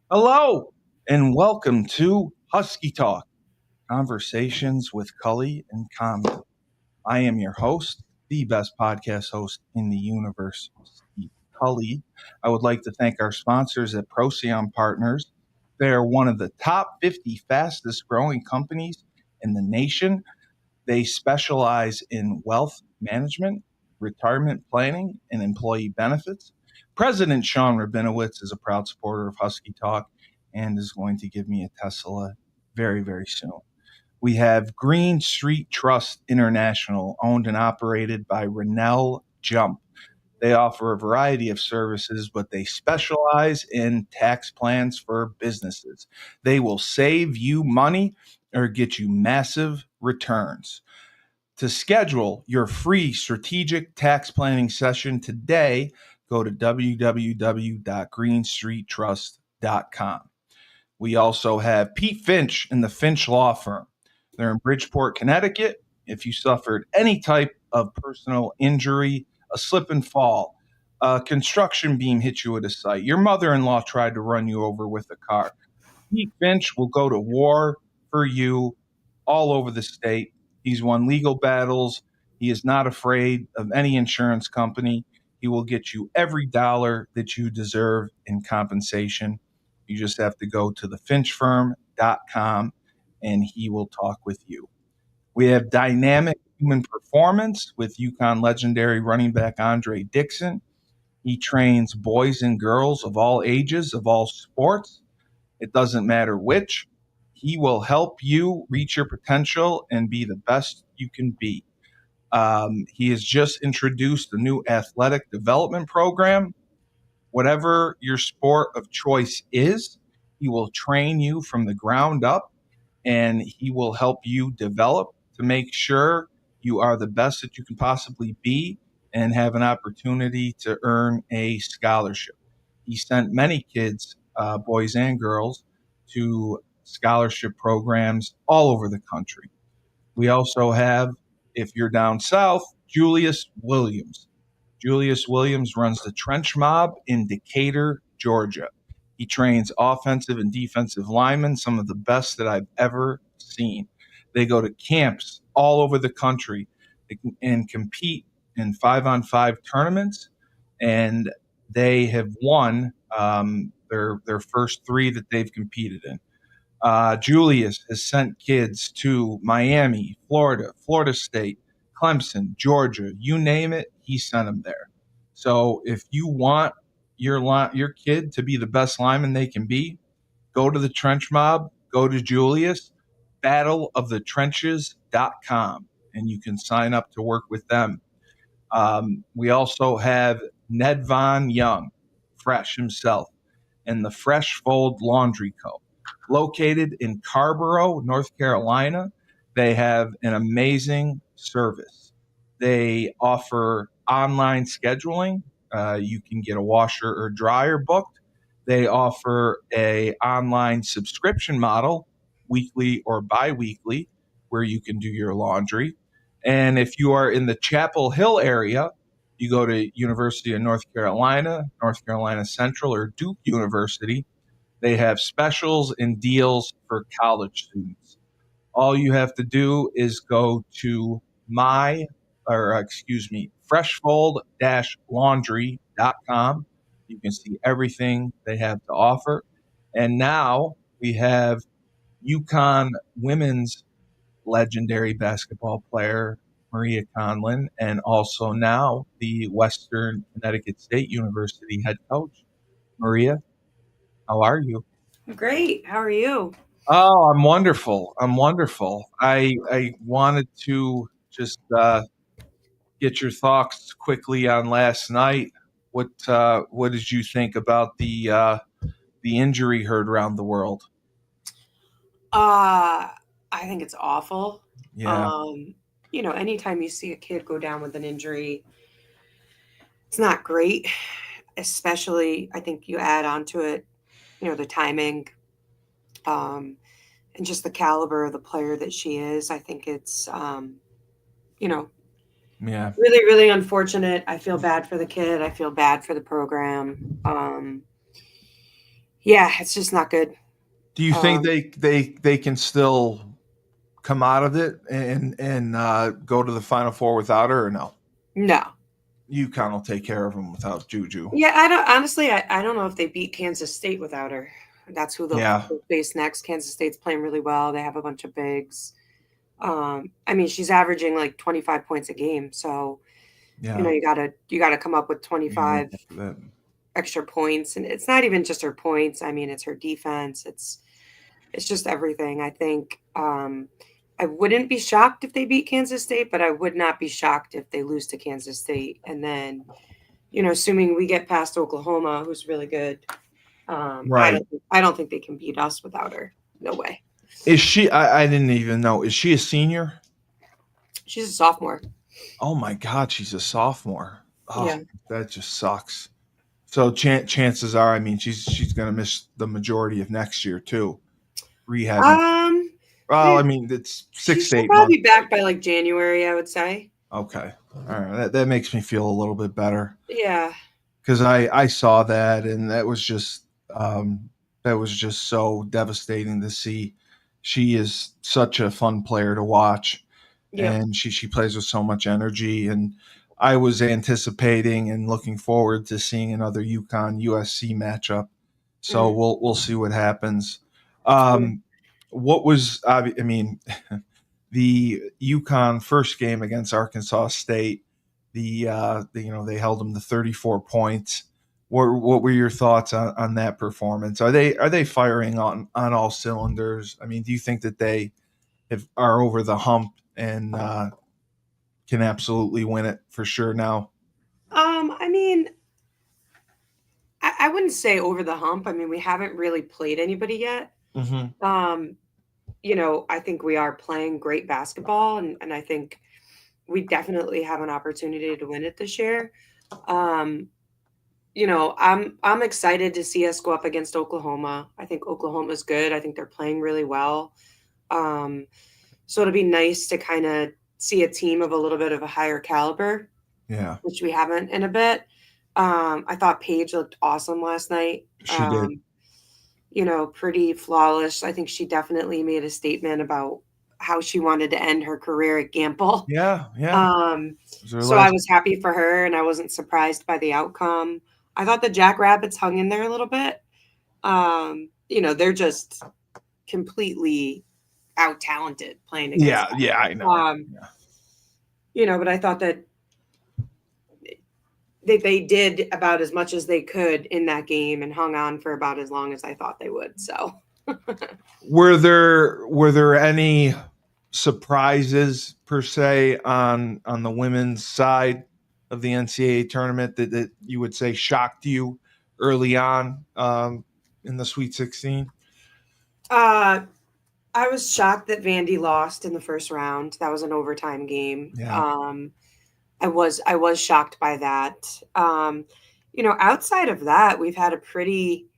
Hello, and welcome to Husky Talk, Conversations with Cully and Conlon. I am your host, the best podcast host in the universe, Steve Cully. I would like to thank our sponsors at Procyon Partners. They are one of the top 50 fastest growing companies in the nation. They specialize in wealth management, retirement planning, and employee benefits. President Sean Rabinowitz is a proud supporter of Husky Talk and is going to give me a Tesla very, very soon. We have Green Street Trust International, owned and operated by Rennell Jump. They offer a variety of services, but they specialize in tax plans for businesses. They will save you money or get you massive returns. To schedule your free strategic tax planning session today, go to www.greenstreettrust.com. We also have Pete Finch and the Finch Law Firm. They're in Bridgeport, Connecticut. If you suffered any type of personal injury, a slip and fall, a construction beam hit you at a site, your mother in law tried to run you over with a car, Pete Finch will go to war for you all over the state. He's won legal battles. He is not afraid of any insurance company. He will get you every dollar that you deserve in compensation. You just have to go to thefinchfirm.com and he will talk with you. We have dynamic human performance with UConn legendary running back Andre Dixon. He trains boys and girls of all ages, of all sports. It doesn't matter which. He will help you reach your potential and be the best you can be. He has just introduced a new athletic development program. Whatever your sport of choice is, he will train you from the ground up and he will help you develop to make sure you are the best that you can possibly be and have an opportunity to earn a scholarship. He sent many kids, boys and girls, to scholarship programs all over the country. We also have, if you're down south, Julius Williams. Julius Williams runs the Trench Mob in Decatur, Georgia. He trains offensive and defensive linemen, some of the best that I've ever seen. They go to camps all over the country and compete in 5-on-5 tournaments, and they have won their first three that they've competed in. Julius has sent kids to Miami, Florida, Florida State, Clemson, Georgia, you name it, he sent them there. So if you want your kid to be the best lineman they can be, go to the Trench Mob, go to Julius, battleofthetrenches.com, and you can sign up to work with them. We also have Ned Von Young, Fresh himself, and the Fresh Fold Laundry Co. Located in Carborough, North Carolina. They have an amazing service. They offer online scheduling. You can get a washer or dryer booked. They offer a online subscription model, weekly or biweekly, where you can do your laundry. And if you are in the Chapel Hill area, you go to University of North Carolina, North Carolina Central, or Duke University. They have specials and deals for college students. All you have to do is go to freshfold-laundry.com. You can see everything they have to offer. And now we have UConn women's legendary basketball player, Maria Conlon, and also now the Western Connecticut State University head coach. Maria, how are you? Great. How are you? Oh, I'm wonderful. I'm wonderful. I wanted to just get your thoughts quickly on last night. What did you think about the injury heard around the world? Uh, I think it's awful. Yeah, Um, Anytime you see a kid go down with an injury, it's not great. Especially, I think you add onto it, the timing, um, and just the caliber of the player that she is. I think it's, you know, yeah, really, really unfortunate. I feel bad for the kid. I feel bad for the program. Yeah, it's just not good. Do you think Um, they can still come out of it and go to the Final Four without her, or no? no. UConn will take care of them without Juju. Yeah, I don't honestly. I don't know if they beat Kansas State without her. That's who they'll Yeah, face next. Kansas State's playing really well. They have a bunch of bigs. I mean, she's averaging like 25 points a game. So yeah. you gotta come up with Yeah, 25 that- extra points, and it's not even just her points. I mean, it's her defense. It's just everything. I think I wouldn't be shocked if they beat Kansas State, but I would not be shocked if they lose to Kansas State. And then, assuming we get past Oklahoma, who's really good, right. I don't think they can beat us without her. No way. Is she? I didn't even know. Is she a senior? She's a sophomore. Oh my God, she's a sophomore. Oh, Yeah. that just sucks. So chances are, I mean, she's going to miss the majority of next year too, rehabbing. Um, Well, yeah, I mean, it's six to she'll eight probably months. be back by like January, I would say. Okay, all right, that makes me feel a little bit better Yeah. because I saw that and um, that was just so devastating to see. She is such a fun player to watch, Yep. and she plays with so much energy. And I was anticipating and looking forward to seeing another UConn USC matchup. So Mm, we'll see what happens. yeah. What was I mean the UConn first game against Arkansas State? They held them to 34 points. What were your thoughts on that performance? Are they firing on all cylinders? I mean, do you think that they are over the hump and can absolutely win it for sure now? I mean, I wouldn't say over the hump. I mean, we haven't really played anybody yet. Mm-hmm. Um, I think we are playing great basketball, and I think we definitely have an opportunity to win it this year. Um, I'm excited to see us go up against Oklahoma. I think Oklahoma's good. I think they're playing really well. Um, so it'll be nice to kind of see a team of a little bit of a higher caliber, Yeah, which we haven't in a bit. I thought Paige looked awesome last night. she did. Pretty flawless. I think she definitely made a statement about how she wanted to end her career at Gamble. Yeah, yeah. Um, It was her so I last. was happy for her, and I wasn't surprised by the outcome. I thought the Jackrabbits hung in there a little bit. They're just completely out talented playing against Yeah, yeah, I them. know. Yeah. But I thought that they did about as much as they could in that game and hung on for about as long as I thought they would. So Were there any surprises per se on the women's side of the NCAA tournament that you would say shocked you early on in the Sweet 16? uh I was shocked that Vandy lost in the first round. That was an overtime game. Yeah, I was shocked by that. Outside of that, we've had a pretty pretty.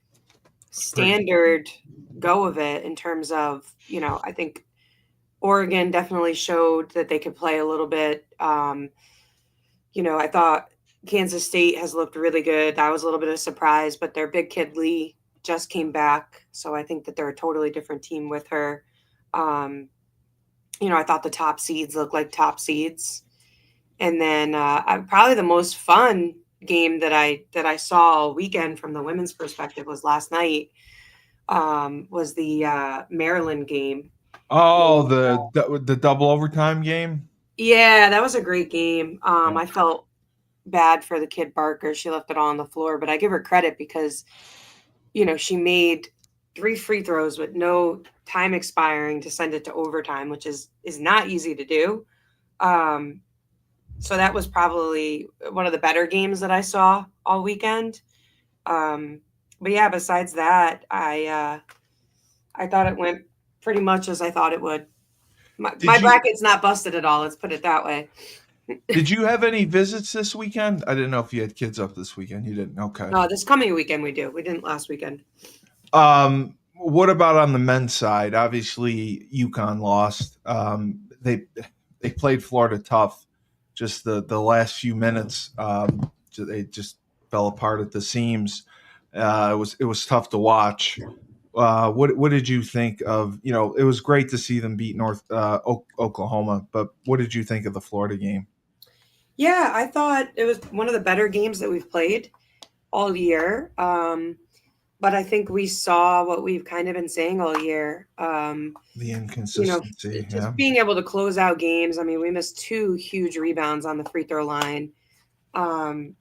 standard go of it in terms of, I think Oregon definitely showed that they could play a little bit. I thought Kansas State has looked really good. That was a little bit of a surprise, but their big kid Lee just came back. So I think that they're a totally different team with her. Um, I thought the top seeds looked like top seeds. And then probably the most fun game that I saw all weekend from the women's perspective was last night. Was the Maryland game. Oh, the double overtime game. Yeah, that was a great game. Yeah, I felt bad for the kid Barker. She left it all on the floor, but I give her credit because she made 3 free throws with no time expiring to send it to overtime, which is not easy to do. Um, so that was probably one of the better games that I saw all weekend. But yeah, besides that, I thought it went pretty much as I thought it would. My did you bracket's not busted at all. Let's put it that way. did you have any visits this weekend? I didn't know if you had kids up this weekend. You didn't. Okay. No, this coming weekend we do. We didn't last weekend. What about on the men's side? Obviously, UConn lost. They played Florida tough. Just the last few minutes, they just fell apart at the seams. It was tough to watch. What did you think of? It was great to see them beat Oklahoma, but what did you think of the Florida game? Yeah, I thought it was one of the better games that we've played all year. But I think we saw what we've kind of been saying all year. The You know, inconsistency, yeah. just being able to close out games. I mean, we missed 2 huge rebounds on the free throw line. Um,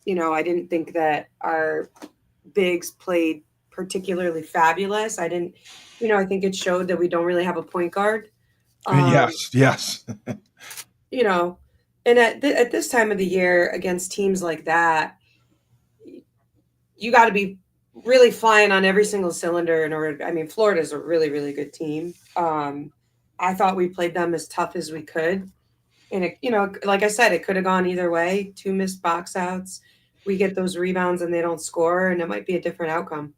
I didn't think that our bigs played particularly fabulous. I think it showed that we don't really have a point guard. Um, Yes, yes. you know, and at this time of the year against teams like that, you got to be really flying on every single cylinder in order. I mean, Florida's a really, really good team. I thought we played them as tough as we could. And like I said, it could have gone either way. 2 missed box outs. We get those rebounds and they don't score, and it might be a different outcome.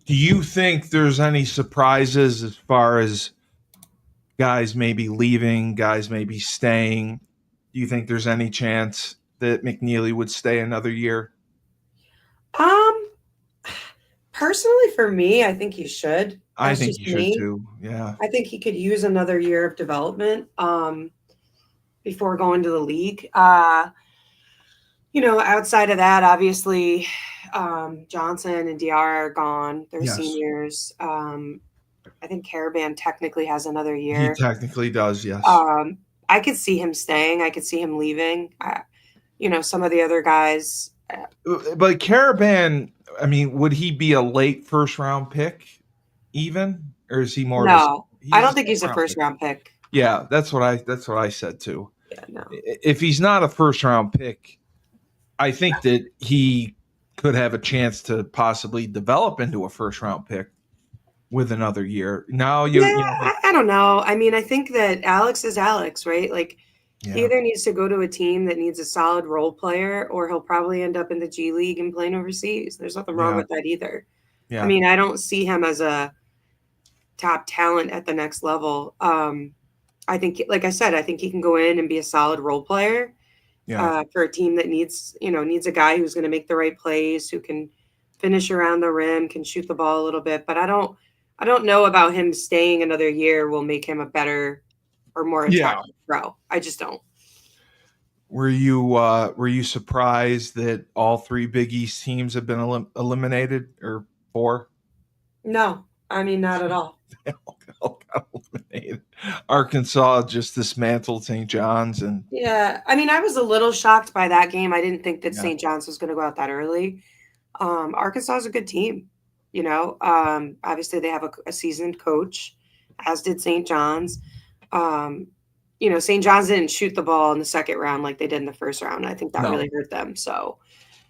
Do you think there's any surprises as far as guys maybe leaving, guys maybe staying? Do you think there's any chance that McNeely would stay another year? Um, Personally, for me, I think he should. I That's think just you should me. too. Yeah. I think he could use another year of development before going to the league. Outside of that, obviously, Johnson and Diarra are gone. They're Yes. seniors. I think Caravan technically has another He year. technically does, yes. I could see him staying. I could see him leaving. Some of the other guys. But Caravan, I mean, would he be a late first round pick even? Or is he more of a No, I he's a don't think he's a second round first pick? round pick. Yeah, that's what I said too. Yeah, no. If he's not a first round pick, I think that he could have a chance to possibly develop into a first round pick with another year. Now Yeah, I don't know. I mean, I think that Alex is Alex, right? Like, he yeah, either needs to go to a team that needs a solid role player, or he'll probably end up in the G League and playing overseas. There's nothing wrong yeah, with that either. I yeah, mean, I don't see him as a top talent at the next level. I think, like I said, I think he can go in and be a solid role player yeah. for a team that needs a guy who's going to make the right plays, who can finish around the rim, can shoot the ball a little bit. But I don't know about him staying another year will make him a better or more Yeah. attractive pro. I just don't. Were you surprised that all three Big East teams have been eliminated, or four? No, I mean, not at all. They all got eliminated. Arkansas just dismantled St. John's, and Yeah, I mean, I was a little shocked by that game. I didn't think that yeah, St. John's was going to go out that early. Arkansas is a good team. Obviously they have a seasoned coach, as did St. John's. St. John's didn't shoot the ball in the second round like they did in the first round. I think that no, really hurt them. So,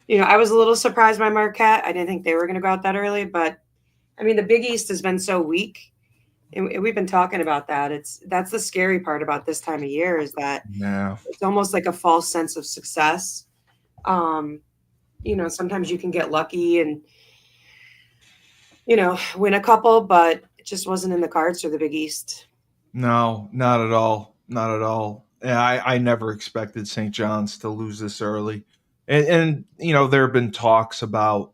I was a little surprised by Marquette. I didn't think they were going to go out that early, but I mean, the Big East has been so weak, and we've been talking about that. That's the scary part about this time of year, is that yeah, it's almost like a false sense of success. Sometimes you can get lucky and win a couple, but it just wasn't in the cards for the Big East. no, not at all, not at all. Yeah, I never expected St. John's to lose this early, and there have been talks about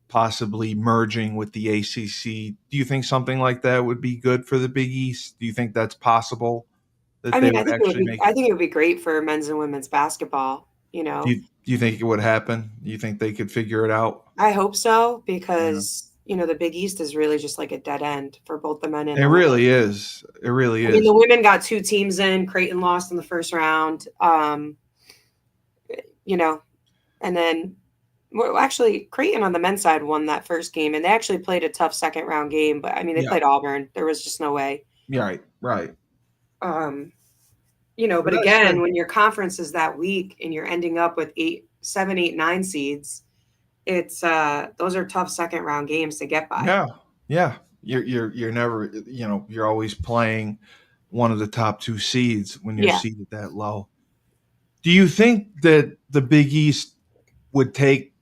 possibly merging with the ACC. Do you think something like that would be good for the Big East? Do you think that's possible that I they mean, would actually make I it? think it would be great for men's and women's basketball. Do you think it would happen? Do you think they could figure it out? I hope so, Yeah. because the Big East is really just like a dead end for both the men and It the women. really is. It really I mean, is. the women got 2 teams in. Creighton lost in the first round. And then, well, actually, Creighton on the men's side won that first game, and they actually played a tough second round game. But I mean, they Yeah. played Auburn. There was just no way. Yeah. Right. Right. Um, But but I said, again, when your conference is that weak and you're ending up with 8, 7, 8, 9 seeds, it's those are tough second round games to get by. yeah, yeah. You're never you're always playing one of the top two seeds when you're Yeah. seeded that low. Do you think that the Big East would take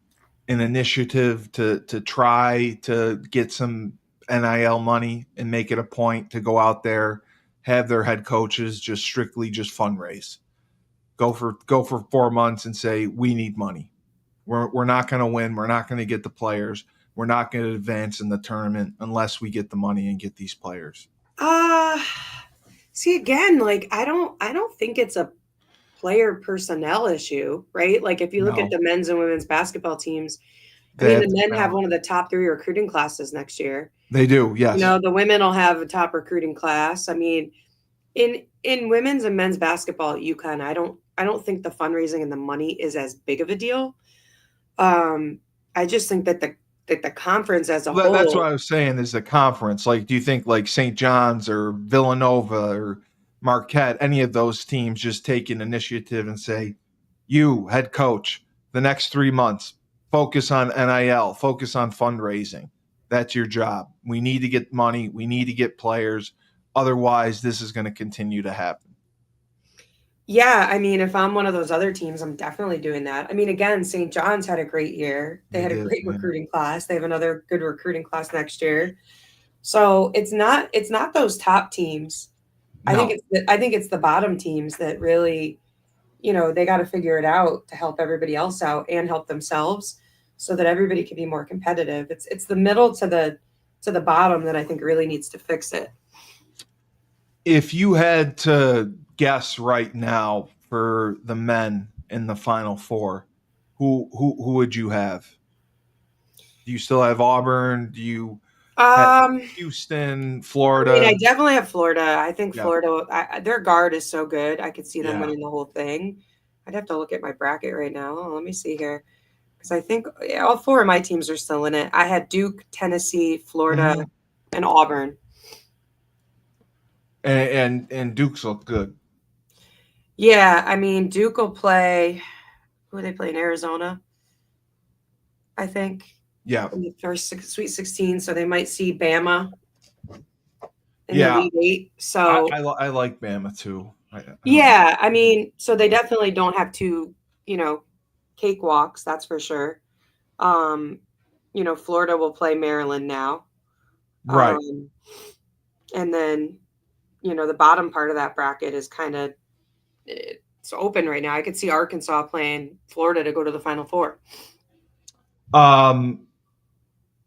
an initiative to try to get some NIL money and make it a point to go out there, have their head coaches just strictly just fundraise, go for 4 months and say we need money? We're not going to win. We're not going to get the players. We're not going to advance in the tournament unless we get the money and get these players. Uh See, again, like I don't think it's a player personnel issue, right? Like if you look at No, the men's and women's basketball teams, I they mean, have the the men have talent. one of the top 3 recruiting classes next year. They do. You Yes. know, the women will have a top recruiting class. I mean, in women's and men's basketball at UConn, I don't think the fundraising and the money is as big of a deal. I just think that the conference as a Well, that's what whole. I was saying is the conference. Like, do you think like St. John's or Villanova or Marquette, any of those teams just take an initiative and say, you, head coach, the next 3 months, focus on NIL, focus on fundraising. That's your job. We need to get money. We need to get players. Otherwise, this is going to continue to happen. Yeah, I mean, if I'm one of those other teams, I'm definitely doing that. I mean, again, St. John's had a great year. They They had a did. great Yeah. recruiting class. They have another good recruiting class next year. So it's not those top teams. No. I think it's the bottom teams that really, they got to figure it out to help everybody else out and help themselves so that everybody can be more competitive. It's the middle to the bottom that I think really needs to fix it. If you had to guess right now for the men in the Final Four, who would you have? Do you still have Auburn? Do you have Um, Houston, I mean, Florida? I definitely have Florida. I think Yeah, Florida, their guard is so good. I could see them yeah. winning the whole thing. I'd have to look at my bracket right now. Oh, let me see here. Because I think yeah, all 4 of my teams are still in it. I had Duke, Tennessee, Florida, Hmm. and Auburn. And Dukes look good. Yeah, I mean, Duke will play. Who are they playing? Arizona, I think, Yeah, in the first Sweet 16. So they might see Bama in the yeah. Elite Eight. So I like Bama too. I don't know. yeah, I mean, so they definitely don't have two, cakewalks. That's for sure. Um, Florida will play Maryland now. Right. Um, and then, the bottom part of that bracket is kind of it's open right now. I could see Arkansas playing Florida to go to the Final Four. Um,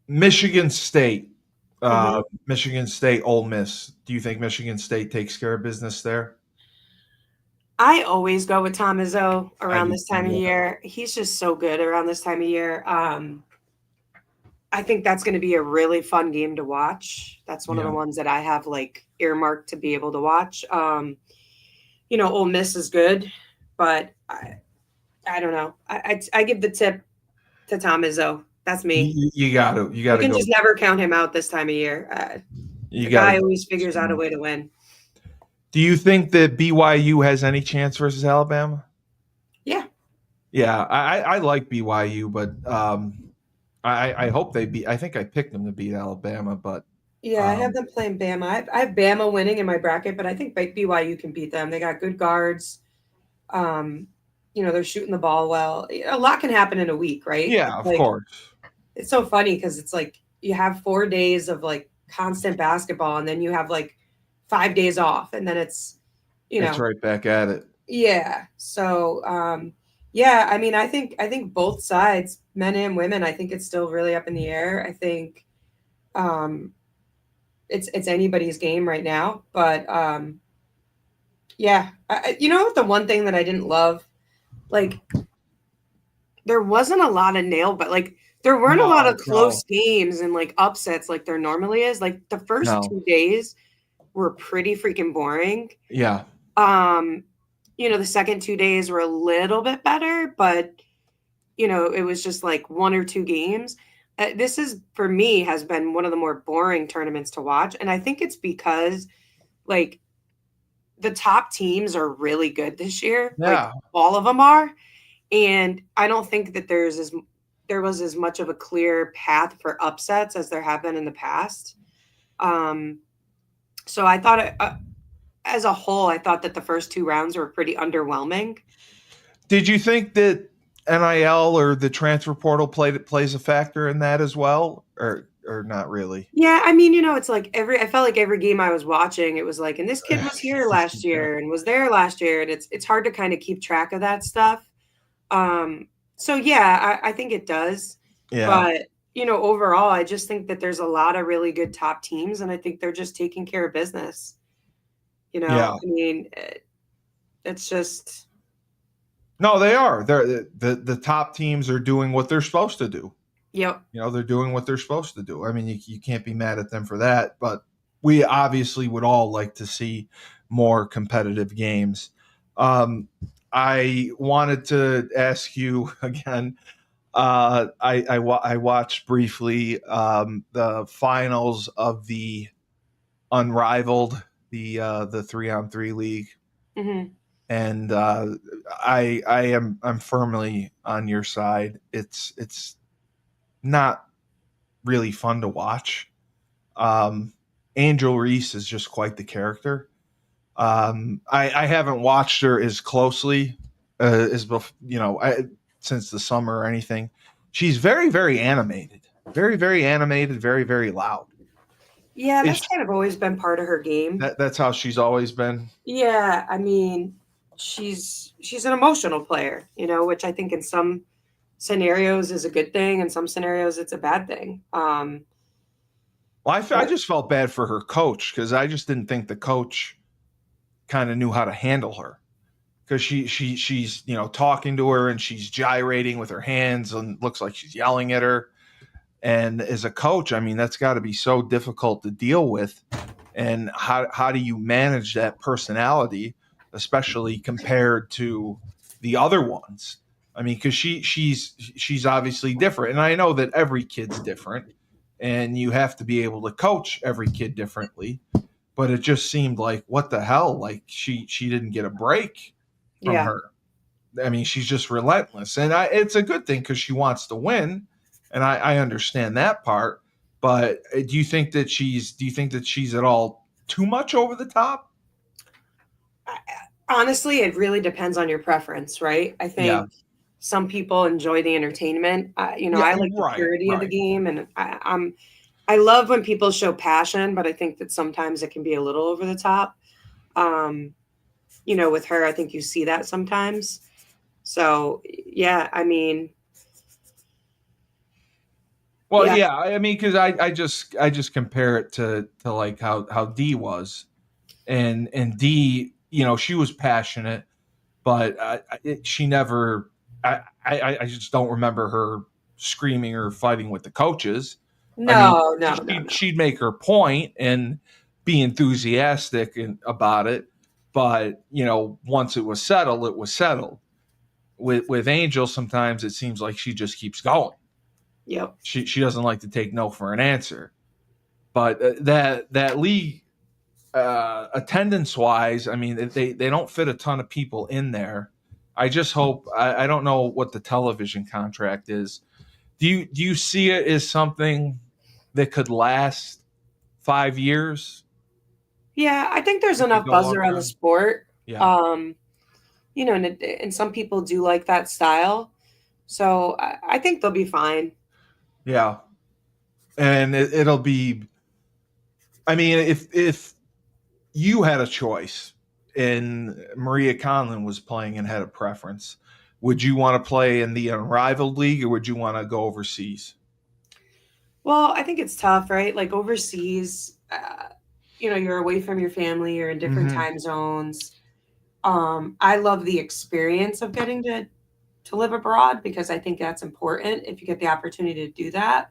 Michigan State. Hmm. Michigan State, Ole Miss. Do you think Michigan State takes care of business there? I always go with Tom Izzo I around do this time of too. year. He's just so good around this time of year. I think that's going to be a really fun game to watch. That's one of Yeah. the ones that I have like earmarked to be able to watch. Ole Miss is good, but I don't know. I give the tip to Tom Izzo. That's me. You You got to can go. just never count him out this time of year. You The got to guy go. always figures out a way to win. Do you think that BYU has any chance versus Alabama? Yeah. Yeah, I like BYU, but I hope they beat. I think I picked them to beat Alabama, but Yeah, I have um, them playing Bama. I have Bama winning in my bracket, but I think BYU can beat them. They got good guards. Um, they're shooting the ball well. A lot can happen in a week, right? yeah, It's of like course, it's so funny because it's like you have 4 days of like constant basketball, and then you have like 5 days off, and then it's you it's know right back at it. yeah. So yeah, I mean, I think both sides, men and women, I think it's still really up in the air. I think um, it's anybody's game right now, but yeah, the one thing that I didn't love, like there wasn't a lot of nail, but like there weren't a lot of No, no, close games and like upsets like there normally is. Like the first no. 2 days were pretty freaking boring. Yeah, Um, the second 2 days were a little bit better, but it was just like 1 or 2 games. This is for me has been one of the more boring tournaments to watch, and I think it's because like the top teams are really good this year. Like yeah. all of them are, and I don't think that there was as much of a clear path for upsets as there have been in the past. Um, so I thought as a whole, I thought that the first 2 rounds were pretty underwhelming. Did you think that NIL or the transfer portal plays a factor in that as well, or not really? Yeah, I mean, it's like I felt like every game I was watching, it was like, and this kid was here last Yeah. year and was there last year, and it's hard to kind of keep track of that stuff. Um, So yeah, I think it does. Yeah. But overall, I just think that there's a lot of really good top teams, and I think they're just taking care of business. Yeah. I mean, it's just No, they are. The top teams are doing what they're supposed to do. yep, They're doing what they're supposed to do. I mean, you can't be mad at them for that. But we obviously would all like to see more competitive games. I wanted to ask you again. I watched briefly the finals of the Unrivaled, the 3-on-3 league, hmm and I'm firmly on your side. It's not really fun to watch. Um, Angel Reese is just quite the character. I haven't watched her as closely since the summer or anything. She's very very animated, very animated, very loud. yeah, Is that's kind of always been part of her game. that's how she's always been? Yeah, I mean, she's an emotional player, which I think in some scenarios is a good thing, in some scenarios it's a bad thing. Well, I But just felt bad for her coach because I just didn't think the coach kind of knew how to handle her because she's talking to her and she's gyrating with her hands and looks like she's yelling at her. And as a coach, I mean, that's got to be so difficult to deal with. And how do you manage that personality, especially compared to the other ones? I mean, because she's obviously different, and I know that every kid's different, and you have to be able to coach every kid differently. But it just seemed like what the hell? Like she didn't get a break from yeah. her. I mean, she's just relentless, and it's a good thing because she wants to win, and I understand that part. But do you think that she's at all too much over the top? Honestly, it really depends on your preference, right? I Yeah, think some people enjoy the entertainment. yeah, I like the right, purity of the right. game, and I love when people show passion, but I think that sometimes it can be a little over the top. Um, with her, I think you see that sometimes. So yeah, I mean, Well, yeah, yeah, I mean, because I just compare it to like how D was, and D, she was passionate, but she never. I just don't remember her screaming or fighting with the coaches. I mean, no, no, no, no. she'd make her point and be enthusiastic about it, but once it was settled, it was settled. With Angel, sometimes it seems like she just keeps going. Yep. She doesn't like to take no for an answer. But that league, attendance wise, I mean, they don't fit a ton of people in there. I just hope I don't know what the television contract is. Do you see it as something that could last 5 years Yeah, I think there's if you enough go buzz long around the term? sport. Yeah, Um, and some people do like that style. So I think they'll be fine. yeah, and it'll be. I mean, if you had a choice and Maria Conlon was playing and had a preference, would you want to play in the unrivaled league or would you want to go overseas? Well, I think it's tough, right? Like overseas, you're away from your family, you're in different Mm-hmm. time zones. I love the experience of getting to live abroad because I think that's important if you get the opportunity to do that.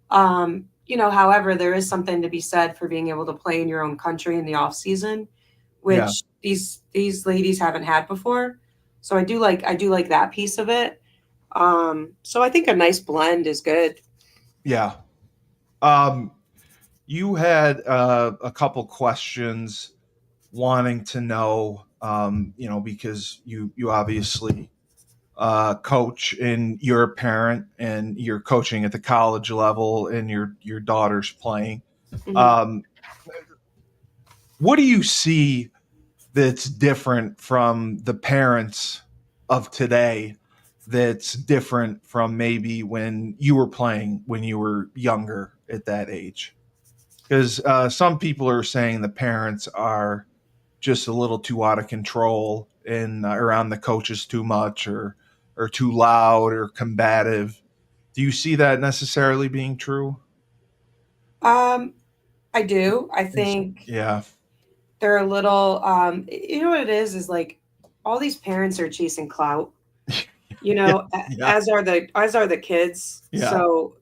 However, there is something to be said for being able to play in your own country in the off season, Yeah, which these ladies haven't had before. So I do like that piece of it. So I think a nice blend is good. yeah. Um, you had a couple questions wanting to know, because you obviously coach and you're a parent and you're coaching at the college level and your daughter's playing. Mhm. Um, what do you see that's different from the parents of today that's different from maybe when you were playing when you were younger at that age? Because some people are saying the parents are just a little too out of control and around the coaches too much, or or too loud or combative. Do you see that necessarily being true? Um, I do. I think Yeah. they're a little. You know what it is like all these parents are chasing clout. Yeah. Yeah. As are the kids. Yeah. So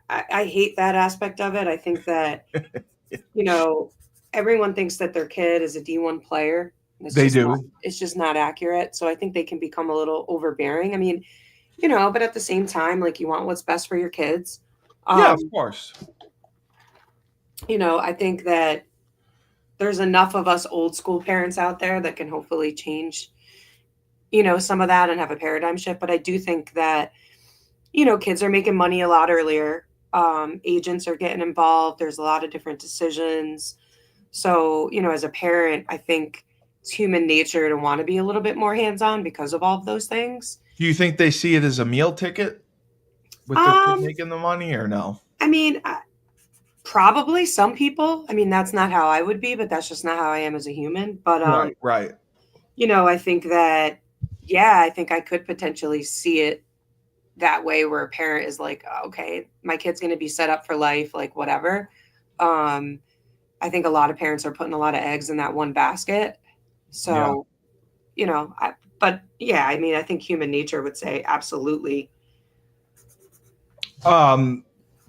I hate that aspect of it. I think that you know everyone thinks that their kid is a D1 player. And They do. it's just not accurate. So I think they can become a little overbearing. I mean, but at the same time, like you want what's best for your kids. Yeah, of Um, course. I think that there's enough of us old school parents out there that can hopefully change, some of that and have a paradigm shift. But I do think that, kids are making money a lot earlier. Agents are getting involved. There's a lot of different decisions. So, as a parent, I think it's human nature to want to be a little bit more hands on because of all of those things. Do you think they see it as a meal ticket with their kid Um, making the money or no? I mean, probably some people. I mean, that's not how I would be, but that's just not how I am as a human. But Right, right. I think that, yeah, I think I could potentially see it that way where a parent is like, "Oh, okay, my kid's going to be set up for life, like whatever." Um, I think a lot of parents are putting a lot of eggs in that one basket. Yeah. So, but yeah, I mean, I think human nature would say absolutely. Um,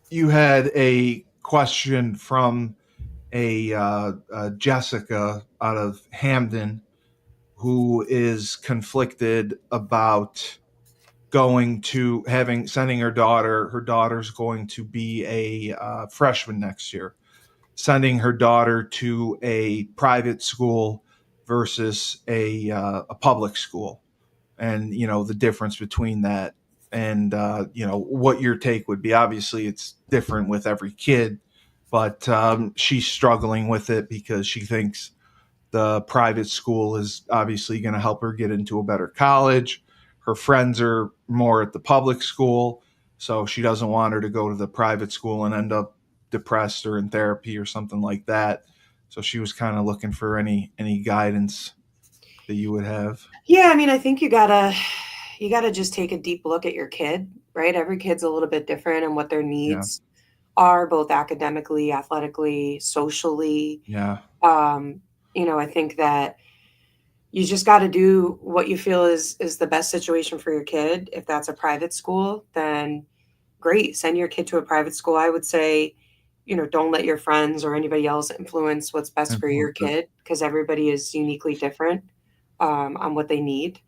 you had a question from a Jessica out of Hamden who is conflicted about going to having sending her daughter. Her daughter's going to be a freshman next year. Sending her daughter to a private school versus a public school, and the difference between that, and what your take would be. Obviously, it's different with every kid, but she's struggling with it because she thinks the private school is obviously going to help her get into a better college. Her friends are more at the public school, so she doesn't want her to go to the private school and end up depressed or in therapy or something like that. So she was kind of looking for any guidance that you would have. Yeah, I mean, I think you gotta just take a deep look at your kid, right? Every kid's a little bit different and what their Yeah, needs are, both academically, athletically, socially. yeah, Um, I think that you just got to do what you feel is the best situation for your kid. If that's a private school, then great, send your kid to a private school. I would say, don't let your friends or anybody else influence what's best for your influence it. kid because everybody is uniquely different on what they need.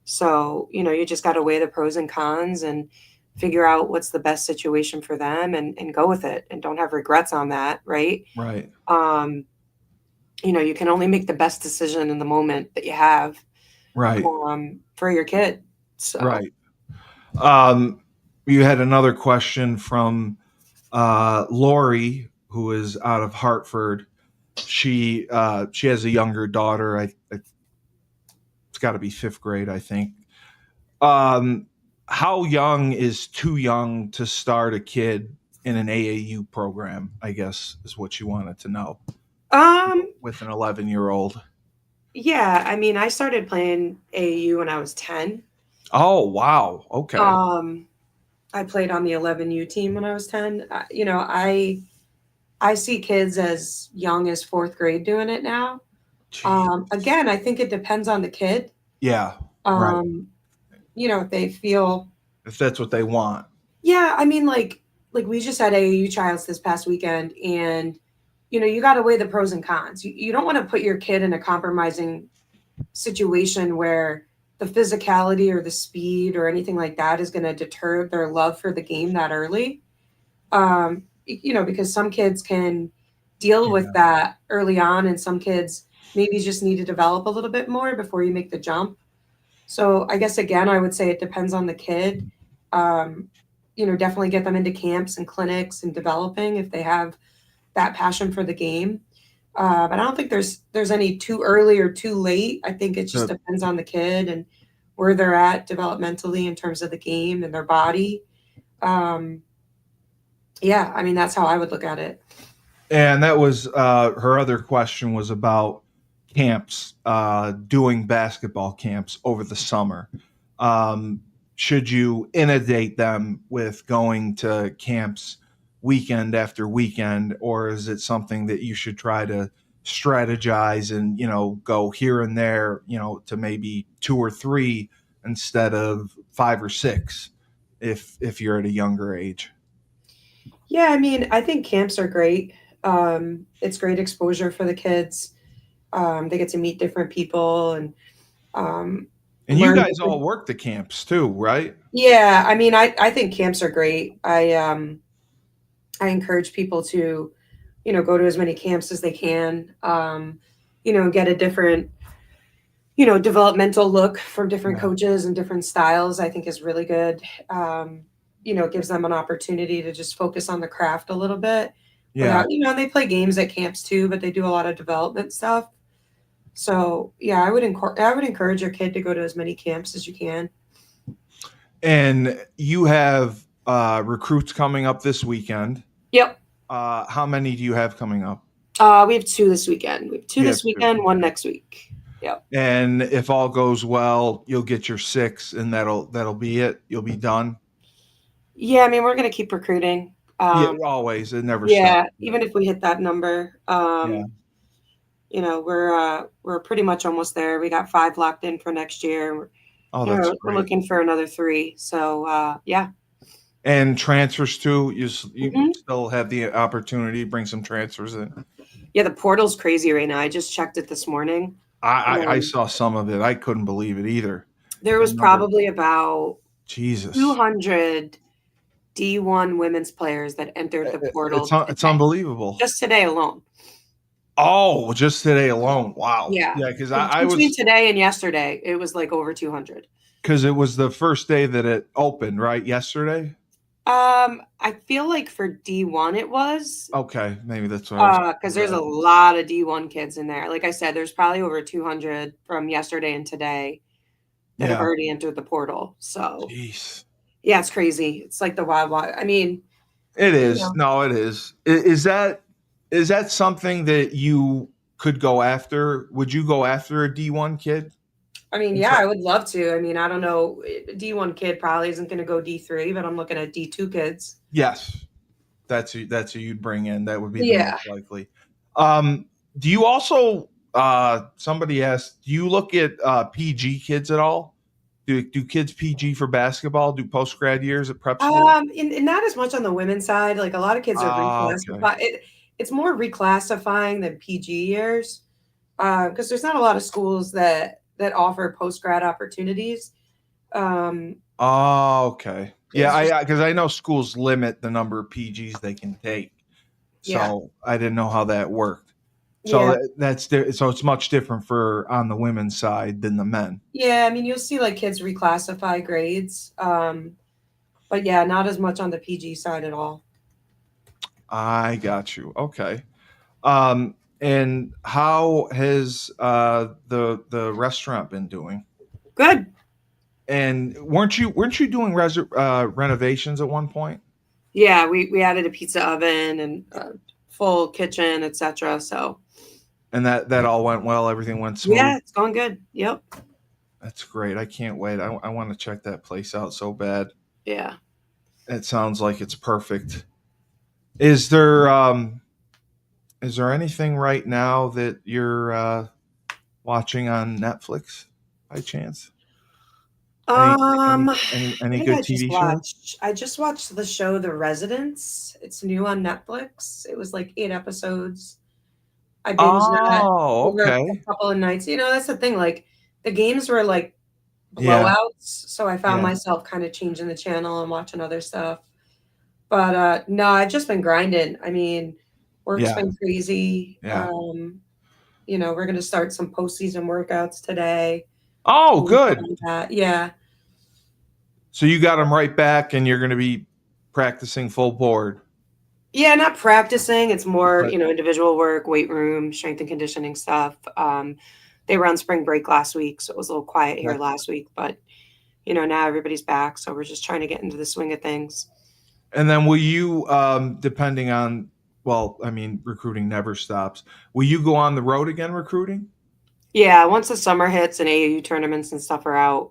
So, you just got to weigh the pros and cons and figure out what's the best situation for them and go with it and don't have regrets on that, right? Right, Um, you can only make the best decision in the moment that you have right, for your kid. So, right. Um, you had another question from Lori, who is out of Hartford. She has a younger daughter. It's got to be fifth grade, I think. Um, how young is too young to start a kid in an AAU program? I guess is what you wanted to know um, with an 11-year-old. yeah, I mean, I started playing AAU when I was 10. Oh wow, okay. Um, I played on the 11U team when I was 10. I see kids as young as fourth grade doing it now. Gee. Again, I think it depends on the kid. Yeah, right. Um, if they feel, If that's what they want. yeah, I mean, like we just had AAU trials this past weekend, and you got to weigh the pros and cons. You don't want to put your kid in a compromising situation where the physicality or the speed or anything like that is going to deter their love for the game that early. Because some kids can deal with Yeah, that early on, and some kids maybe just need to develop a little bit more before you make the jump. So I guess again, I would say it depends on the kid. Um, definitely get them into camps and clinics and developing if they have that passion for the game. But I don't think there's any too early or too late. I think it just the, depends on the kid and where they're at developmentally in terms of the game and their body. Um, yeah, I mean that's how I would look at it. and that was her other question was about camps, doing basketball camps over the summer. Um, should you inundate them with going to camps weekend after weekend, or is it something that you should try to strategize and go here and there, to maybe 2 or 3 instead of 5 or 6, if you're at a younger age? Yeah, I mean, I think camps are great. It's great exposure for the kids. They get to meet different people and um, And you learn guys different. all work the camps too, right? Yeah, I mean, I think camps are great. I encourage people to, go to as many camps as they can. Get a different, developmental look from different Yeah. coaches and different styles. I think is really good. It gives them an opportunity to just focus on the craft a little bit Yeah. without, they play games at camps too, but they do a lot of development stuff. So yeah, I would encourage your kid to go to as many camps as you can. And you have recruits coming up this weekend. Yep. How many do you have coming up? We have two this weekend. We have two You have this two. weekend, one next week. Yep. And if all goes well, you'll get your 6, and that'll be it. You'll be done. Yeah, I mean, we're gonna keep recruiting. Yeah, always. It never stops. Yeah, even if we hit that number, Yeah. we're pretty much almost there. We got 5 locked in for next year. Oh, that's We're great. looking for another 3. So yeah. And transfers too. You Mhm. still have the opportunity to bring some transfers in. Yeah, the portal's crazy right now. I just checked it this morning. I Um, saw some of it. I couldn't believe it either. there The was number. probably about Jesus. 200 D1 women's players that entered the portal It's today, unbelievable. just today alone. Oh, just today alone. Wow. Yeah. Yeah, because I Between was today and yesterday, it was like over 200. because it was the first day that it opened, right? Yesterday. I feel like for D1 it was, Okay, maybe that's what I was. because there's a lot of D1 kids in there. Like I said, there's probably over 200 from yesterday and today that have Yeah. already entered the portal. So Jeez. yeah, it's crazy. It's like the wild, wild. I mean, It you is. know, No, it is. Is that something that you could go after? Would you go after a D1 kid? I mean, And yeah, try- I would love to. I mean, I don't know. D1 kid probably isn't going to go D3, but I'm looking at D2 kids. Yes, that's who you'd bring in. That would be the Yeah. most likely. Do you also? Somebody asked. Do you look at PG kids at all? Do kids PG for basketball? Do post grad years at prep school? And not as much on the women's side. Like a lot of kids are Okay. reclassified. It's more reclassifying than PG years because there's not a lot of schools that offer post grad opportunities. Um, Oh, okay. Yeah, it's just because I know schools limit the number of PGs they can take, yeah, so I didn't know how that worked. So yeah, so it's much different for on the women's side than the men. yeah. I mean, you'll see like kids reclassify grades, but yeah, not as much on the PG side at all. I got you. Okay. And how has the restaurant been doing? Good. And weren't you doing renovations at one point? Yeah, we added a pizza oven and full kitchen, etc. So And that all went well. Everything went smooth. yeah, it's going good. Yep. That's great. I can't wait. I want to check that place out so bad. Yeah. It sounds like it's perfect. Is there anything right now that you're watching on Netflix by chance? Any What did good I just TV shows? watch? I just watched the show The Residence. It's new on Netflix. It was like 8 episodes. I binged that Oh, over a okay. couple of nights. That's the thing. Like the games were like Yeah, blowouts, so I found yeah, myself kind of changing the channel and watching other stuff. But no, I've just been grinding. I mean, work's yeah, been crazy. yeah. We're gonna start some postseason workouts today. Oh, good. Yeah. So you got them right back, and you're going to be practicing full board. Yeah, not practicing. It's more, But individual work, weight room, strength and conditioning stuff. They were on spring break last week, so it was a little quiet here that, last week. But now everybody's back, so we're just trying to get into the swing of things. and then will you, depending on, well, I mean, recruiting never stops. Will you go on the road again recruiting? Yeah, once the summer hits and AAU tournaments and stuff are out,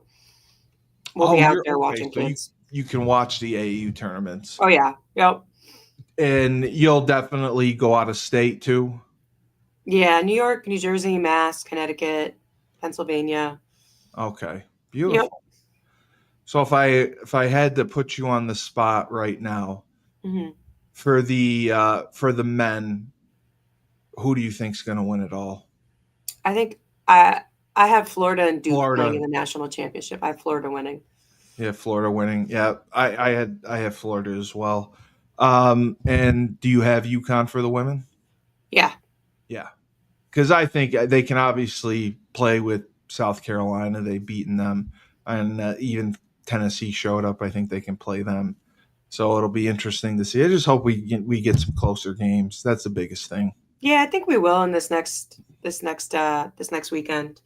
We'll be out you're there okay. watching So kids. you can watch the AAU tournaments, Oh yeah. Yep. and you'll definitely go out of state too. Yeah. New York, New Jersey, Mass, Connecticut, Pennsylvania. Okay, Yep. beautiful. So if I had to put you on the spot right now Hmm. for the men, who do you think's going to win it all? I think I I have Florida and Duke playing in Florida. the national championship. I have Florida winning. Yeah, Florida winning. Yeah, I had Florida as well. And do you have UConn for the women? Yeah. Yeah, because I think they can obviously play with South Carolina. They've beaten them, and even Tennessee showed up. I think they can play them. So it'll be interesting to see. I just hope we get some closer games. That's the biggest thing. Yeah, I think we will in this next weekend.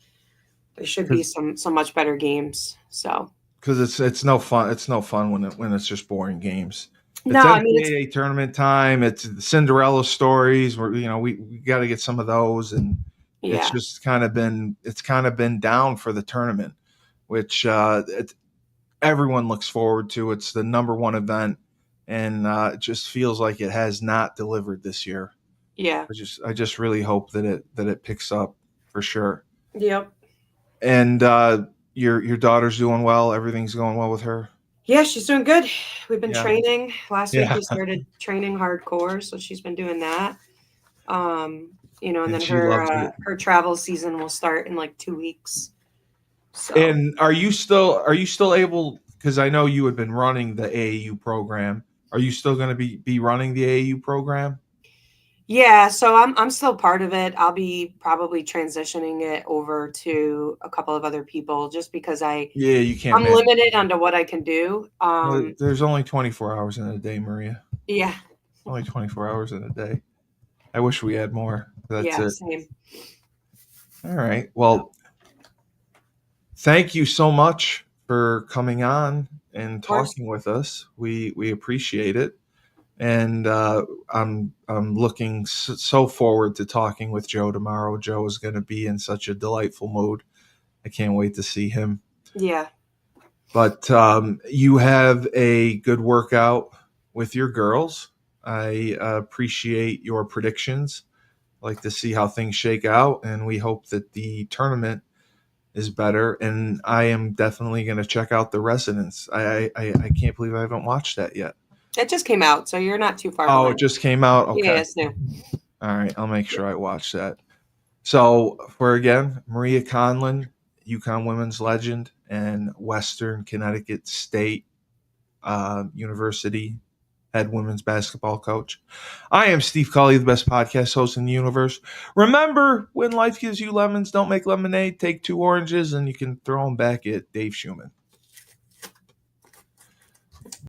There should be Because some much better games. So it's no fun. It's no fun when it's just boring games. no, It's I mean it's NCAA tournament time. It's the Cinderella stories. Where we got to get some of those, and it's yeah. just kind of been down for the tournament, which everyone looks forward to. It's the number one event, and it just feels like it has not delivered this year. Yeah. I just really hope that it picks up for sure. Yep. And your daughter's doing well. Everything's going well with her. Yeah, she's doing good. We've been Yeah, training. Last week yeah. we started training hardcore, so she's been doing that. And And then she her loves it. her travel season will start in like 2 weeks. So And are you still able? Because I know you had been running the AAU program. Are you still going to be running the AAU program? yeah, so I'm still part of it. I'll be probably transitioning it over to a couple of other people just because Yeah, you can't I'm manage. limited onto what I can do. Well, there's only 24 hours in a day, Maria. Yeah, Only 24 hours in a day. I wish we had more. That's yeah, it. same. All right. So, Well, thank you so much for coming on and of course. talking with us. We appreciate it, and I'm looking so forward to talking with Joe tomorrow. Joe is going to be in such a delightful mood. I can't wait to see him. Yeah. But you have a good workout with your girls. I appreciate your predictions. Like to see how things shake out, and we hope that the tournament is better. And I am definitely going to check out The Residents. I can't believe I haven't watched that yet. It just came out, so you're not too far Oh, behind. it just came out. Yeah, Okay, it's new. all right. I'll make sure I watch that. So for again, Maria Conlon, UConn women's legend, and Western Connecticut State University head women's basketball coach. I am Steve Cully, the best podcast host in the universe. Remember, when life gives you lemons, don't make lemonade. Take 2 oranges and you can throw them back at Dave Schumann.